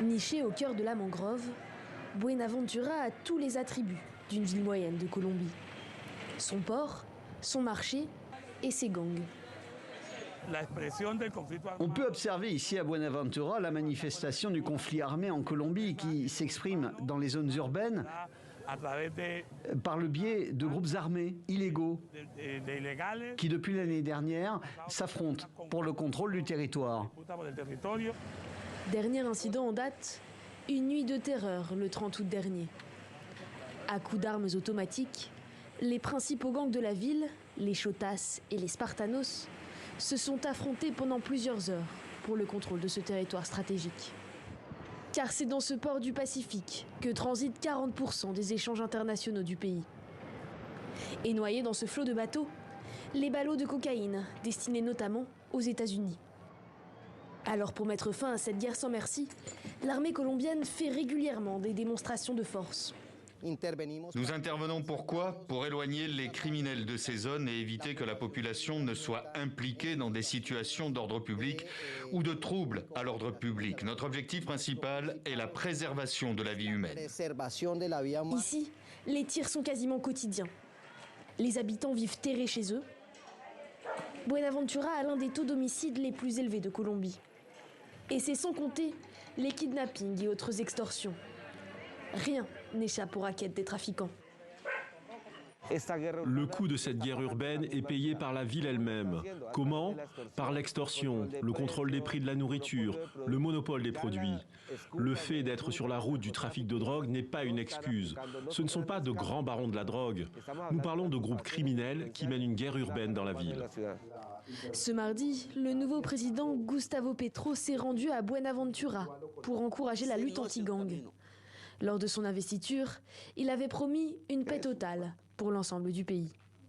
Niché au cœur de la mangrove, Buenaventura a tous les attributs d'une ville moyenne de Colombie. Son port, son marché et ses gangs. On peut observer ici à Buenaventura la manifestation du conflit armé en Colombie qui s'exprime dans les zones urbaines par le biais de groupes armés illégaux qui depuis l'année dernière s'affrontent pour le contrôle du territoire. Dernier incident en date, une nuit de terreur le 30 août dernier. À coups d'armes automatiques, les principaux gangs de la ville, les Chotas et les Spartanos, se sont affrontés pendant plusieurs heures pour le contrôle de ce territoire stratégique. Car c'est dans ce port du Pacifique que transitent 40% des échanges internationaux du pays. Et noyés dans ce flot de bateaux, les ballots de cocaïne destinés notamment aux États-Unis. Alors pour mettre fin à cette guerre sans merci, l'armée colombienne fait régulièrement des démonstrations de force. Nous intervenons pourquoi ? Pour éloigner les criminels de ces zones et éviter que la population ne soit impliquée dans des situations d'ordre public ou de troubles à l'ordre public. Notre objectif principal est la préservation de la vie humaine. Ici, les tirs sont quasiment quotidiens. Les habitants vivent terrés chez eux. Buenaventura a l'un des taux d'homicide les plus élevés de Colombie. Et c'est sans compter les kidnappings et autres extorsions. Rien n'échappe aux raquettes des trafiquants. Le coût de cette guerre urbaine est payé par la ville elle-même. Comment ? Par l'extorsion, le contrôle des prix de la nourriture, le monopole des produits. Le fait d'être sur la route du trafic de drogue n'est pas une excuse. Ce ne sont pas de grands barons de la drogue. Nous parlons de groupes criminels qui mènent une guerre urbaine dans la ville. Ce mardi, le nouveau président Gustavo Petro s'est rendu à Buenaventura pour encourager la lutte anti-gang. Lors de son investiture, il avait promis une paix totale pour l'ensemble du pays.